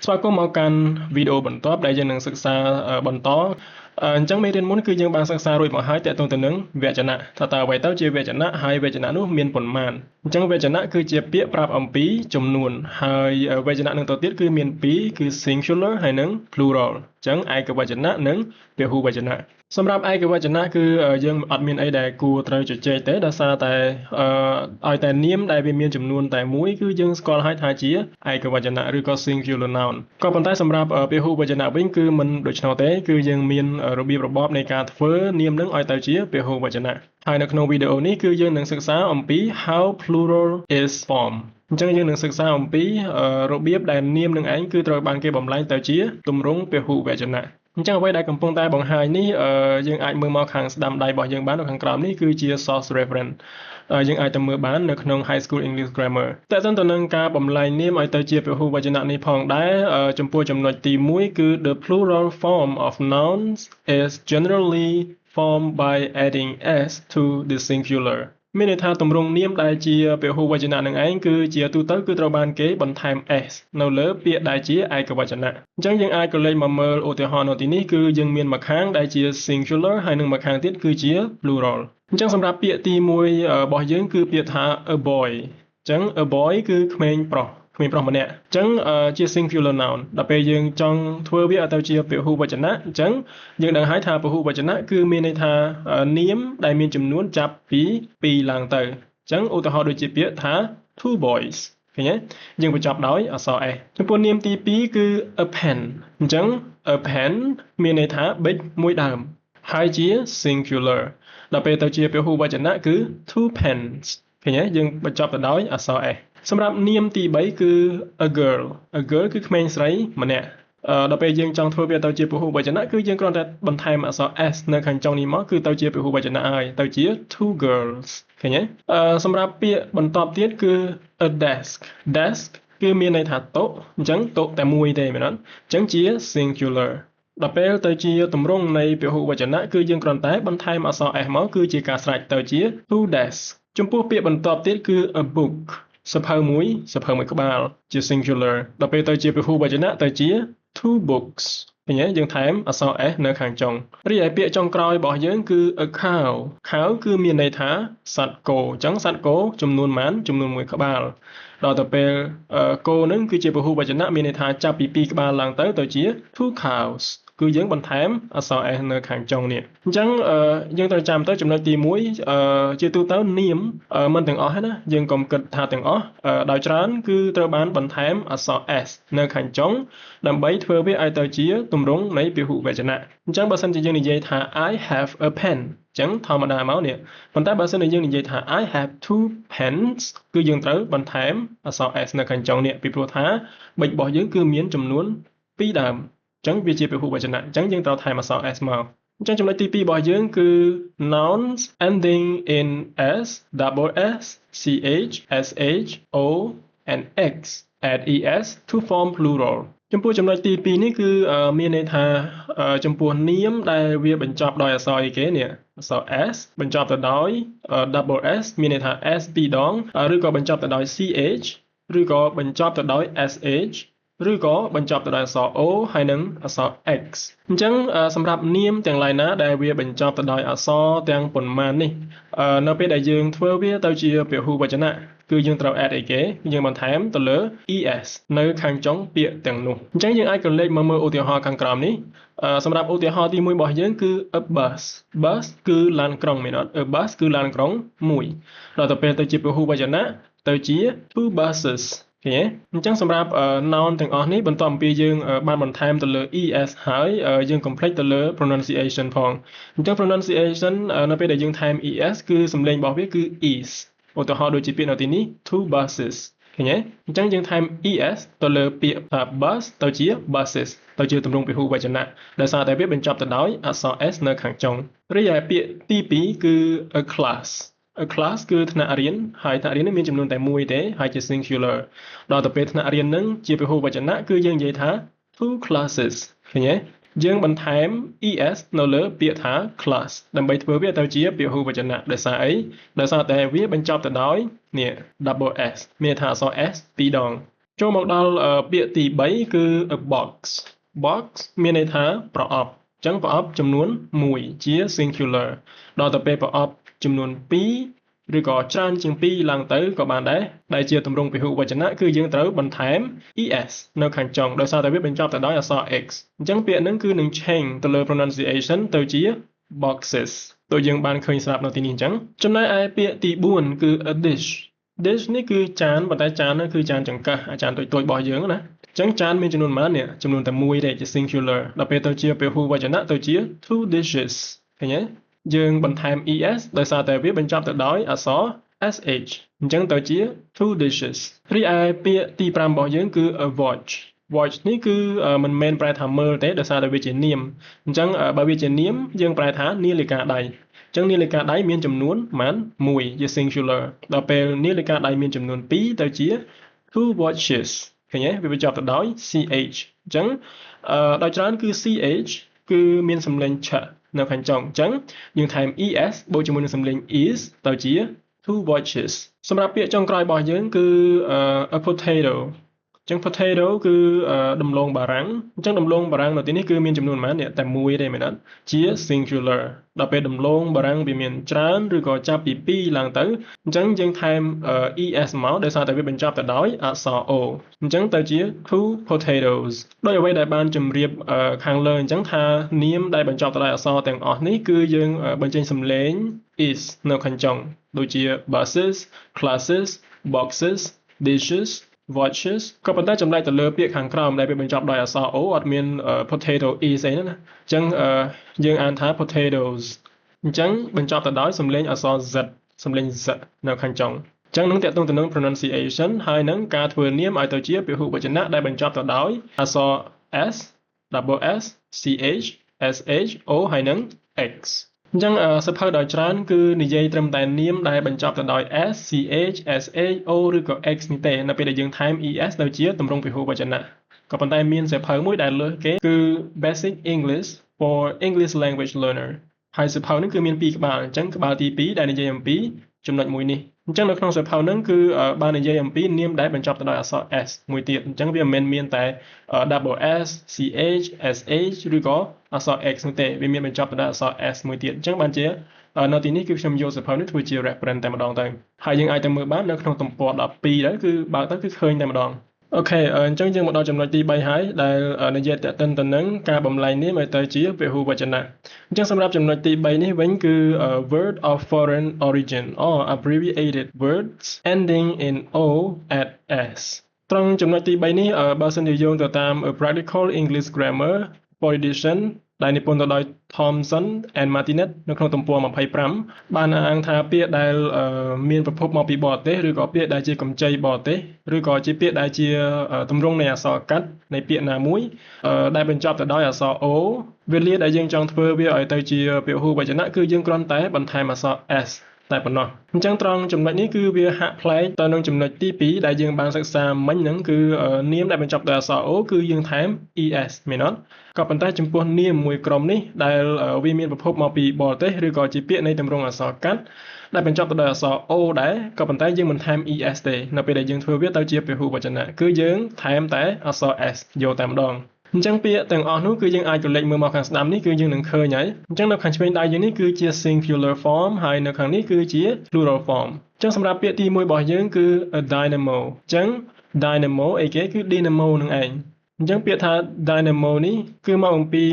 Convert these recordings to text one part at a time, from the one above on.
ស្វាគមន៍មកកាន់វីដេអូបន្ទាប់ដែលយើងនឹងសិក្សាបន្តអញ្ចឹងមេរៀនមុនគឺយើងបានសិក្សារួចមកហើយទាក់ទងទៅនឹងវចនៈថាតើអ្វីទៅជាវចនៈហើយវចនៈនោះមានប៉ុន្មានអញ្ចឹងវចនៈគឺជាពាក្យប្រាប់អំពីចំនួនហើយវចនៈនឹងទៅទៀតគឺមានពីរគឺ singular ហើយនិង plural អញ្ចឹងឯកវចនៈនិងពហុវចនៈសម្រាប់ឯកវចនៈគឺយើងអត់មានអីដែលគួរត្រូវជជែកទេដោយសារតែឲ្យតែនាមដែលវាមានចំនួនតែមួយគឺយើងស្គាល់ហើយថាជាឯកវចនៈឬក៏ singular noun ក៏ប៉ុន្តែសម្រាប់ពហុវចនៈវិញគឺមិនដូច្នោះទេគឺយើងមានរបៀបរបបនៃការធ្វើនាមនឹងឲ្យទៅជាពហុវចនៈហើយនៅក្នុងវីដេអូនេះគឺយើងនឹងសិក្សាអំពី how plural is formed អញ្ចឹងយើងនឹងសិក្សាអំពីរបៀបដែលនាមនឹងឯងគឺត្រូវបានគេបំលែងទៅជាទម្រង់ពហុវចនៈអញ្ចឹងអ្វីដែលកំពុងតែបង្ហាញនេះយើងអាចមើលមកខាងស្ដាំដៃរបស់យើងបាននៅខាងក្រោមនេះគឺជា source reference យើងអាចទៅមើលបាននៅក្នុង High School English Grammar តែទៅនឹងការបំលែងនាមឲ្យទៅជាពហុវចនៈនេះផងដែរចំពោះចំណុចទី1គឺ the plural form of nouns is generally formed by adding s to the singular មានន័យថាទម្រង់នាមដែលជាពហុវចនៈនឹងឯងគឺជាទូទៅគឺត្រូវបានគេបន្ថែម s នៅលើពាក្យដែលជាឯកវចនៈអញ្ចឹងយើងអាចក៏លេខមកមើលឧទាហរណ៍នៅទីនេះគឺយើងមានម្ខាងដែលជា singular ហើយនិងម្ខាងទៀតគឺជា plural អញ្ចឹងសម្រាប់ពាក្យទី1របស់យើងគឺពាក្យថា a boy អញ្ចឹង a boy គឺក្មេងប្រុសម្នាក់អញ្ចឹងជា singular noun ដល់ពេលយើងចង់ធ្វើវាឲ្យទៅជាពហុវចនៈអញ្ចឹងយើងដឹងហើយថាពហុវចនៈគឺមានន័យថានាមដែលមានចំនួនចាប់ពី2ឡើងទៅអញ្ចឹងឧទាហរណ៍ដូចជាពាក្យថា two boys ឃើញទេយើងបញ្ចប់ដោយអក្សរ s ចំពោះនាមទី2គឺ a pen អញ្ចឹង a pen មានន័យថាប៊ិចមួយដើមហើយជា singular ដល់ពេលទៅជាពហុវចនៈគឺ two pens ឃើញទេយើងបញ្ចប់ទៅដោយអក្សរ s សម្រាប់នាមទី3គឺ a girl គឺក្មេងស្រីម្នាក់ដល់ពេលយើងចង់ធ្វើវាទៅជាពហុវចនៈគឺយើងគ្រាន់តែបន្ថែមអក្សរ s នៅខាងចុងនេះមកគឺទៅជាពហុវចនៈហើយទៅជា two girls ឃើញទេសម្រាប់ពាក្យបន្ទាប់ទៀតគឺ a desk គឺមានន័យថាតុអញ្ចឹងតុតែមួយទេមែនទេអញ្ចឹងជា singular ដល់ពេលទៅជាទម្រង់នៃពហុវចនៈគឺយើងគ្រាន់តែបន្ថែមអក្សរ s មកគឺជាការស្រេចទៅជា two desks ចំពោះពាក្យបន្ទាប់ទៀតគឺ a book សភៅមួយក្បាលជា singular ដល់ពេលទៅជាពហុវចនៈទៅជា two books ឃើញទេយើងថែមអក្សរ s នៅខាងចុងរីឯពាក្យចុងក្រោយរបស់យើងគឺ a cow គឺមានន័យថាសត្វគោអញ្ចឹងសត្វគោចំនួនប៉ុន្មានចំនួន1ក្បាលដល់ទៅពេលគោនឹងគឺជាពហុវចនៈមានន័យថាចាប់ពី2ក្បាលឡើងទៅជា two cows គឺយើងបន្ថែមអក្សរ s នៅខាងចុងនេះអញ្ចឹងយើងត្រូវចាំទៅចំណុចទី1ជាទូទៅនាមមិនទាំងអស់ណាយើងកុំគិតថាទាំងអស់ដោយច្រើនគឺត្រូវបានបន្ថែមអក្សរ s នៅខាងចុងដើម្បីធ្វើវាឲ្យទៅជាទម្រង់នៃពហុវចនៈអញ្ចឹងបើសិនជាយើងនិយាយថា I have a pen អញ្ចឹងធម្មតាមកនេះប៉ុន្តែបើសិនជាយើងនិយាយថា I have two pens គឺយើងត្រូវបន្ថែមអក្សរ s នៅខាងចុងនេះពីព្រោះថាប៊ិចរបស់យើងគឺមានចំនួន2ដើមអញ្ចឹងវាជាពហុវចនៈអញ្ចឹងយើងត្រូវថែមអក្សរ s មកអញ្ចឹងចំណុចទី2របស់យើងគឺ nouns ending in s double s ch sh o and x add es to form plural ចំពោះចំណុចទី2នេះគឺមានន័យថាចំពោះនាមដែលវាបញ្ចប់ដោយអក្សរអីគេនេះអក្សរ s បញ្ចប់ទៅដោយ double s មានន័យថា s 2ដងឬក៏បញ្ចប់ទៅដោយ ch ឬក៏បញ្ចប់ទៅដោយ sh ឬក៏បញ្ចប់ទៅដោយអក្សរ o ហើយនិងអក្សរ x អញ្ចឹងសម្រាប់នាមទាំងឡាយណាដែលវាបញ្ចប់ទៅដោយអក្សរទាំងប៉ុន្មាននេះនៅពេលដែលយើងធ្វើវាទៅជាពហុវចនៈគឺយើងត្រូវ add អីគេយើងបន្ថែមទៅលើ es នៅខាងចុងពាក្យទាំងនោះអញ្ចឹងយើងអាចក៏លេខមកមើលឧទាហរណ៍ខាងក្រោមនេះសម្រាប់ឧទាហរណ៍ទី1របស់យើងគឺ a bus គឺឡានក្រុងមែនអត់ a bus គឺឡានក្រុងមួយដល់ទៅពេលទៅជាពហុវចនៈទៅជា two busesឃើញទេអញ្ចឹងសម្រាប់ noun ទាំងអស់នេះបន្ទាប់អំពីយើងបានបន្ថែមទៅលើ es ហើយយើងកុំភ្លេចទៅលើ pronunciation ផងអញ្ចឹង pronunciation នៅពេលដែលយើងថែម es គឺសំឡេងរបស់វាគឺ is ឧទាហរណ៍ដូចជាពាក្យនៅទីនេះ two buses ឃើញទេអញ្ចឹងយើងថែម es ទៅលើពាក្យ bus ទៅជា buses ទៅជាទម្រង់ពហុវចនៈដោយសារតែវាបញ្ចប់ទៅដោយអក្សរ s នៅខាងចុងរីឯពាក្យទី2គឺ a class គឺថ្នាក់រៀនហើយថ្នាក់រៀននេះមានចំនួនតែមួយទេហើយជា singular ដល់ទៅពេលថ្នាក់រៀននឹងជាពហុវចនៈគឺយើងនិយាយថា two classes ឃើញទេយើងបន្ថែម es នៅលើពាក្យថា class ដើម្បីធ្វើវាទៅជាពហុវចនៈដោយសារអីដោយសារតែវាបញ្ចប់ទៅដោយនេះ double s មានថាអក្សរ s 2ដង ចូលមកដល់ពាក្យទី3គឺ a box box មានន័យថាប្រអប់អញ្ចឹងប្រអប់ចំនួន1ជា singular ដល់ទៅពេលប្រអប់ចំនួន2ឬក៏ច្រើនជាង2ឡើងទៅក៏បានដែរដែលជាទម្រង់ពហុវចនៈគឺយើងត្រូវបន្ថែម es នៅខាងចុងដោយសារតែវាបញ្ចប់ទៅដោយអក្សរ x អញ្ចឹងពាក្យហ្នឹងគឺនឹង change ទៅលើ pronunciation ទៅជា boxes ដូចយើងបានឃើញស្រាប់នៅទីនេះអញ្ចឹងចំណែកឯពាក្យទី4គឺ a dish នេះគឺចានប៉ុន្តែចានហ្នឹងគឺចានចង្កឹះអាចានតូចៗរបស់យើងណាអញ្ចឹងចានមានចំនួនប៉ុន្មាននេះចំនួនតែមួយទេជា singular ដល់ពេលទៅជាពហុវចនៈទៅជា two dishes ឃើញទេយើងបន្ថែម es ដោយសារតែវាបញ្ចប់ទៅដោយអក្សរ sh អញ្ចឹងទៅជា two dishes រីឯពាក្យទី5របស់យើងគឺ a watch នេះគឺមិនមែនប្រែថាមើលទេដោយសារតែវាជានាមអញ្ចឹងបើវាជានាមយើងប្រែថានាឡិកាដៃអញ្ចឹងនាឡិកាដៃមានចំនួនប៉ុន្មាន1ជា singular ដល់ពេលនាឡិកាដៃមានចំនួន2ទៅជា two watches ឃើញទេវាបញ្ចប់ទៅដោយ ch អញ្ចឹងដោយច្រើនគឺ ch គឺមានសំឡេងឆនៅខាងចុងអញ្ចឹងយើងថែម es បូកជាមួយនឹងសំឡេង is ទៅជា two watches សម្រាប់ពាក្យចុងក្រោយរបស់យើងគឺ a potato អញ្ចឹង potato គឺដំឡូងបារាំងអញ្ចឹងដំឡូងបារាំងនៅទីនេះគឺមានចំនួនប៉ុន្មានតែមួយទេមែនអត់ជា singular ដល់ពេលដំឡូងបារាំងវាមានច្រើនឬក៏ចាប់ពី2ឡើងទៅអញ្ចឹងយើងថែម es មកដោយសារតែវាបញ្ចប់ទៅដោយអក្សរ o អញ្ចឹងទៅជា two potatoes ដោយអ្វីដែលបានជម្រាបខាងលើអញ្ចឹងថានាមដែលបញ្ចប់ទៅដោយអក្សរទាំងអស់នេះគឺយើងបញ្ចេញសំឡេង is នៅខាងចុងដូចជា buses classes boxes dishes watches ក៏ប៉ុន្តែចំណែកទៅលើពាក្យខាងក្រោមដែលវាបញ្ចប់ដោយអក្សរ o អត់មាន potato is អីណាអញ្ចឹងយើងអានថា potatoes អញ្ចឹងបញ្ចប់ទៅដោយសំឡេងអក្សរ z សំឡេង z នៅខាងចុងអញ្ចឹងនឹងតកតងទៅនឹង pronunciation ហើយនឹងការធ្វើនាមឲ្យទៅជាពហុវចនៈដែលបញ្ចប់ទៅដោយអក្សរ s double s ch sh o ហើយនឹង x អញ្ចឹងសភៅដោយច្រើនគឺនិយាយត្រឹមតែនាមដែលបញ្ចប់ទៅដោយ s ch sh o ឬក៏ x នេះទេនៅពេលដែលយើងថែម es ទៅជាទម្រង់ពហុវចនៈក៏ប៉ុន្តែមានសភៅមួយដែលលើសគេគឺ Basic English for English Language Learner ហើយសភៅនេះគឺមាន2ក្បាលអញ្ចឹងក្បាលទី2ដែលនិយាយអំពីចំណុចមួយនេះអញ្ចឹងនៅក្នុងសភៅហ្នឹងគឺបាននិយាយអំពីនាមដែលបញ្ចប់ទៅដោយអក្សរ s មួយទៀតអញ្ចឹងវាមិនមែនមានតែ double s ch sh ឬក៏អក្សរ x នោះទេវាមានបញ្ចប់ទៅដោយអក្សរ s មួយទៀតអញ្ចឹងបានជានៅទីនេះគឺខ្ញុំយកសភៅនេះធ្វើជា reference តែម្ដងទៅហើយយើងអាចទៅមើលបាននៅក្នុងទំព័រ12ដែរគឺបើកទៅគឺឃើញតែម្ដងអូខេអញ្ចឹងយើងមកដល់ចំណុចទី3ហើយដែលនិយាយតទៅនឹងការបំលែងនាមឲ្យទៅជាពហុវចនៈអញ្ចឹងសម្រាប់ចំណុចទី3នេះវិញគឺ word of foreign origin or abbreviated words ending in o at s ត្រង់ចំណុចទី3នេះបើសិនជាយោងទៅតាម practical English grammar for edition ដែលនិពន្ធទៅដោយ Thomson and Martinet នៅក្នុងទំព័រ25បានអាងថាពាក្យដែលមានប្រភពមកពីបរទេសឬក៏ពាក្យដែលជាកម្ចីបរទេសឬក៏ជាពាក្យដែលជាទម្រង់នៃអក្សរកាត់នៃពាក្យណាមួយដែលបញ្ចប់ទៅដោយអក្សរ o វេលាដែលយើងចង់ធ្វើវាឲ្យទៅជាពហុវចនៈគឺយើងគ្រាន់តែបន្ថែមអក្សរ s តែប៉ុណ្ណោះអញ្ចឹងត្រង់ចំណុចនេះគឺវាហាក់ប្លែកទៅនឹងចំណុចទី2ដែលយើងបានសិក្សាមិញហ្នឹងគឺនាមដែលបញ្ចប់ដោយអក្សរ o គឺយើងថែម es មែនអត់ក៏ប៉ុន្តែចំពោះនាមមួយក្រុមនេះដែលវាមានប្រភពមកពីបរទេសឬក៏ជាពាក្យនៃទម្រង់អក្សរកាត់ដែលបញ្ចប់ទៅដោយអក្សរ o ដែរក៏ប៉ុន្តែយើងមិនថែម es ទេនៅពេលដែលយើងធ្វើវាទៅជាពហុវចនៈគឺយើងថែមតែអក្សរ s យកតែម្ដងអញ្ចឹងពាក្យទាំងអស់នោះគឺយើងអាចកលេចមើលមកខាងស្ដាំនេះគឺយើងនឹងឃើញហើយអញ្ចឹងនៅខាងឆ្វេងដៃយើងនេះគឺជា singular form ហើយនៅខាងនេះគឺជា plural form អញ្ចឹងសម្រាប់ពាក្យទី1របស់យើងគឺ a dynamo អញ្ចឹង dynamo អីគេគឺ dynamo នឹងឯងអញ្ចឹងពាក្យថា dynamo នេះគឺមកអំពី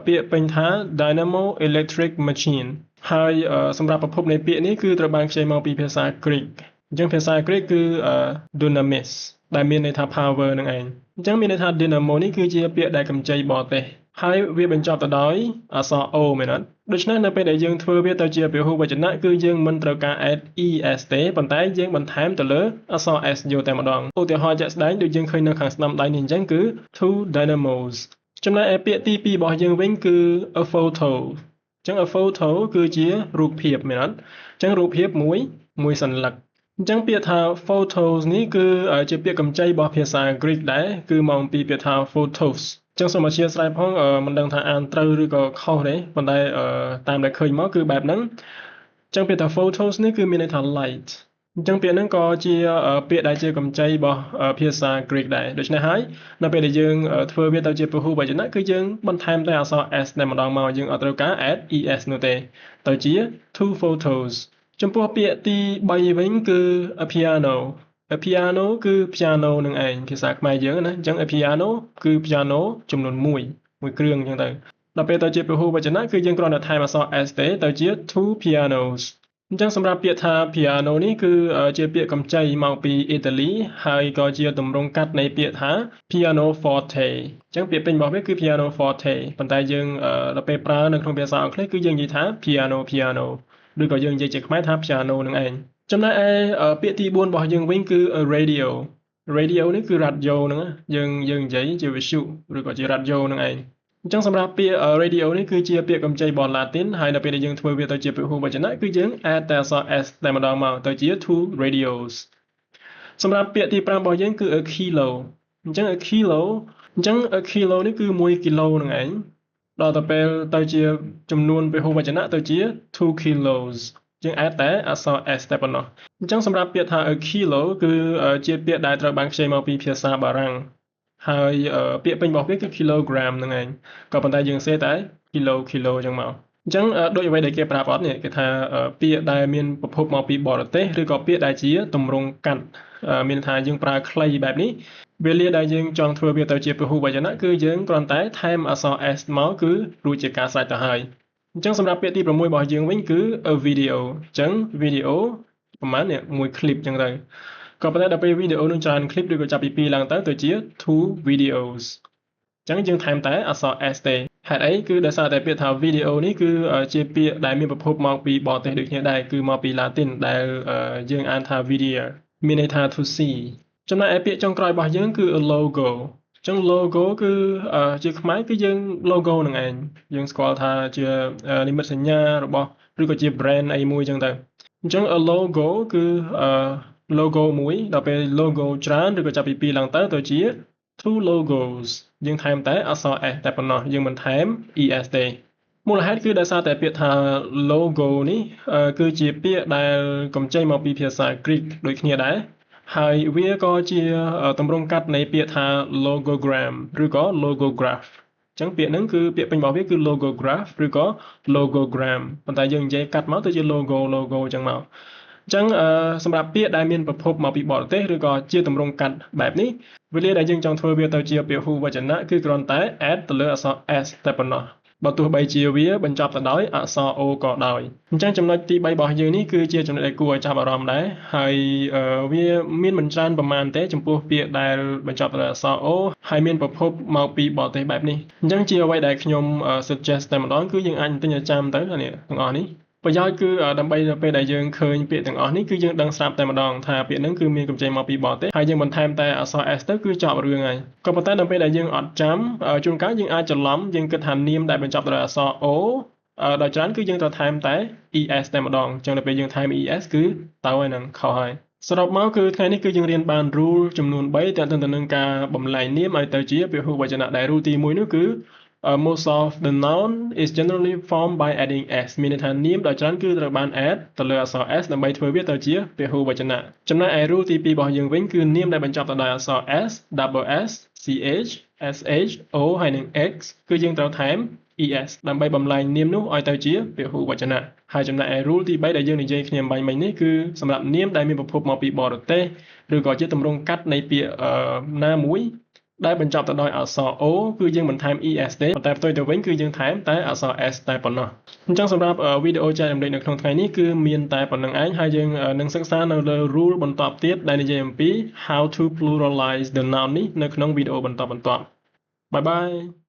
ពាក្យពេញថា dynamo electric machine ហើយសម្រាប់ប្រភពនៃពាក្យនេះគឺត្រូវបានខ្ចីមកពីភាសា Greek អញ្ចឹងភាសា Greek គឺ dynamis ដែលមានន័យថា power នឹងឯងអញ្ចឹងមានន័យថា dynamo នេះគឺជាពាក្យដែលកម្ចីបរទេសហើយវាបញ្ចប់ទៅដោយអក្សរ o មែនអត់ដូច្នេះនៅពេលដែលយើងធ្វើវាទៅជាពហុវចនៈគឺយើងមិនត្រូវការ add es ទេប៉ុន្តែយើងបន្ថែមទៅលើអក្សរ s យកតែម្ដងឧទាហរណ៍ជាក់ស្ដែងដូចយើងឃើញនៅខាងស្ដាំដៃនេះអញ្ចឹងគឺ two dynamos ចំណែកឯពាក្យទី2របស់យើងវិញគឺ a photo អញ្ចឹង a photo គឺជារូបភាពមែនអត់អញ្ចឹងរូបភាពមួយសន្លឹកអញ្ចឹងពាក្យថា photos នេះគឺជាពាក្យកម្ចីរបស់ភាសា Greek ដែរគឺមកពីពាក្យថា photos អញ្ចឹងសូមអធិស្ឋានផងមិនដឹងថាអានត្រូវឬក៏ខុសទេប៉ុន្តែតាមដែលឃើញមកគឺបែបហ្នឹងអញ្ចឹងពាក្យថា photos នេះគឺមានន័យថា light ចឹងពាក្យហ្នឹងក៏ជាពាក្យដែលជាកម្ចីរបស់ភាសា Greek ដែរដូច្នេះហើយនៅពេលដែលយើងធ្វើវាទៅជាពហុវចនៈគឺយើងបន្ថែមតែអក្សរ s តែម្ដងមកយើងអត់ត្រូវការ add es នោះទេទៅជា two photos ចំពោះពាក្យទី3វិញគឺ a piano a piano គឺ piano នឹងឯងភាសាខ្មែរយើងណាអញ្ចឹង a piano គឺ piano ចំនួនមួយគ្រឿងអញ្ចឹងទៅដល់ពេលទៅជាពហុវចនៈគឺយើងគ្រាន់តែថែមអក្សរ s ទេទៅជា two pianos អញ្ចឹងសម្រាប់ពាក្យថា piano នេះគឺជាពាក្យកម្ចីមកពីអ៊ីតាលីហើយក៏ជាទម្រង់កាត់នៃពាក្យថា piano forte អញ្ចឹងពាក្យពេញរបស់វាគឺ piano forte ប៉ុន្តែយើងដល់ពេលប្រើនៅក្នុងភាសាអង់គ្លេសគឺយើងនិយាយថា piano ឬក៏យើងនិយាយជាខ្មែរថា piano នឹងឯងចំណែកឯពាក្យទី4របស់យើងវិញគឺ radio នេះគឺ radio ហ្នឹងយើងនិយាយជាវិទ្យុឬក៏ជា radio នឹងឯងអញ្ចឹងសម្រាប់ពាក្យ radio នេះគឺជាពាក្យកម្ចីរបស់ Latin ហើយដល់ពេលដែលយើងធ្វើវាទៅជាពហុវចនៈគឺយើង add តែអក្សរ s តែម្ដងមកទៅជា two radios សម្រាប់ពាក្យទី5របស់យើងគឺ a kilo អញ្ចឹង a kilo នេះគឺ1គីឡូនឹងឯងដល់ទៅពេលទៅជាចំនួនពហុវចនៈទៅជា two kilos យើង add តែអក្សរ s តែប៉ុណ្ណោះអញ្ចឹងសម្រាប់ពាក្យថា a kilo គឺជាពាក្យដែលត្រូវបានខ្ចីមកពីភាសាបារាំងហើយពាក្យពេញរបស់វាគឺ kilogram ហ្នឹងឯងក៏ប៉ុន្តែយើងសេតែ kilo អញ្ចឹងមកអញ្ចឹងដូចអ្វីដែលគេប្រាប់អត់នេះគេថាពាក្យដែលមានប្រភពមកពីបរទេសឬក៏ពាក្យដែលជាទម្រង់កាត់មានថាយើងប្រើខ្លីបែបនេះវេលាដែលយើងចង់ធ្វើវាទៅជាពហុវចនៈគឺយើងគ្រាន់តែថែមអក្សរ s មកគឺរួចជាការស្រេចទៅហើយអញ្ចឹងសម្រាប់ពាក្យទី6របស់យើងវិញគឺ a video អញ្ចឹង video ប្រហែលនេះមួយ clip អញ្ចឹងទៅក៏ប៉ុន្តែដល់ពេលវីដេអូនឹងច្រើន clip ឬក៏ចាប់ពី2ឡើងទៅជា two videos អញ្ចឹងយើងថែមតែអក្សរ s ទេហេតុអីគឺដោយសារតែពាក្យថា video នេះគឺជាពាក្យដែលមានប្រភពមកពីបរទេសដូចគ្នាដែរគឺមកពី Latin ដែលយើងអានថា video មានន័យថា to see ចំណែកឯពាក្យចុងក្រោយរបស់យើងគឺ a logo អញ្ចឹង logo គឺជាខ្មែរគឺយើង logo នឹងឯងយើងស្គាល់ថាជានិមិត្តសញ្ញារបស់ឬក៏ជា brand អីមួយអញ្ចឹងទៅអញ្ចឹង a logo គឺlogo មួយដល់ពេល logo ច្រើនឬក៏ចាប់ពី2ឡើងទៅជា two logos យើងថែមតែអក្សរ s តែប៉ុណ្ណោះយើងមិនថែម es ទេមូលហេតុគឺដោយសារតែពាក្យថា logo នេះគឺជាពាក្យដែលកម្ចីមកពីភាសា Greek ដូចគ្នាដែរហើយវាក៏ជាទម្រង់កាត់នៃពាក្យថា logogram ឬក៏ logograph អញ្ចឹងពាក្យហ្នឹងគឺពាក្យពេញរបស់វាគឺ logograph ឬក៏ logogram ប៉ុន្តែយើងនិយាយកាត់មកទៅជា logo អញ្ចឹងមកអញ្ចឹងសម្រាប់ពាក្យដែលមានប្រភពមកពីបរទេសឬក៏ជាទម្រង់កាត់បែបនេះវេលាដែលយើងចង់ធ្វើវាទៅជាពហុវចនៈគឺគ្រាន់តែ add ទៅលើអក្សរ s តែប៉ុណ្ណោះបើទោះបីជាវាបញ្ចប់ទៅដោយអក្សរ o ក៏ដោយអញ្ចឹងចំណុចទី3របស់យើងនេះគឺជាចំណុចដែលគួរឲ្យចាប់អារម្មណ៍ដែរហើយវាមានមិនច្រើនប្រមាណទេចំពោះពាក្យដែលបញ្ចប់ទៅដោយអក្សរ o ហើយមានប្រភពមកពីបរទេសបែបនេះអញ្ចឹងជាអ្វីដែលខ្ញុំ suggest តែម្ដងគឺយើងអាចទិញឲ្យចាំទៅនេះទាំងអស់នេះប្រយោជន៍គឺដើម្បីនៅពេលដែលយើងឃើញពាក្យទាំងអស់នេះគឺយើងដឹងស្រាប់តែម្ដងថាពាក្យហ្នឹងគឺមានកម្ចីមកពីបរទេសហើយយើងបន្ថែមតែអក្សរ s ទៅគឺចប់រឿងហើយក៏ប៉ុន្តែនៅពេលដែលយើងអត់ចាំជួនកាលយើងអាចច្រឡំយើងគិតថានាមដែលបញ្ចប់ដោយអក្សរ o ដល់ច្រើនគឺយើងត្រូវថែមតែ es តែម្ដងអញ្ចឹងដល់ពេលយើងថែម es គឺទៅហើយនឹងខុសហើយសរុបមកគឺថ្ងៃនេះគឺយើងរៀនបាន rule ចំនួន3ទាក់ទងទៅនឹងការបំលែងនាមឲ្យទៅជាពហុវចនៈដែល rule ទី1នោះគឺmost of the noun is generally formed by adding s មានន័យថានាមដ៏ច្រើនគឺត្រូវបាន add ទៅលើអក្សរ s ដើម្បីធ្វើវាទៅជាពហុវចនៈចំណែកឯ rule ទី2របស់យើងវិញគឺនាមដែលបញ្ចប់ទៅដោយអក្សរ s double s ch sh o ហើយនិង x គឺយើងត្រូវថែម es ដើម្បីបំលែងនាមនោះឲ្យទៅជាពហុវចនៈហើយចំណែកឯ rule ទី3ដែលយើងនិយាយគ្នាអំបញ្ញមិញនេះគឺសម្រាប់នាមដែលមានប្រភពមកពីបរទេសឬក៏ជាទម្រង់កាត់នៃពាក្យណាមួយដែលបញ្ចប់ទៅដោយអក្សរ o គឺយើងមិនថែម es ទេប៉ុន្តែផ្ទុយទៅវិញគឺយើងថែមតែអក្សរ s តែប៉ុណ្ណោះអញ្ចឹងសម្រាប់វីដេអូចែករំលែកនៅក្នុងថ្ងៃនេះគឺមានតែប៉ុណ្្នឹងឯងហើយយើងនឹងសិក្សានៅលើ rule បន្តទៀតដែលនិយាយអំពី how to pluralize the noun នេះនៅក្នុងវីដេអូបន្តBye bye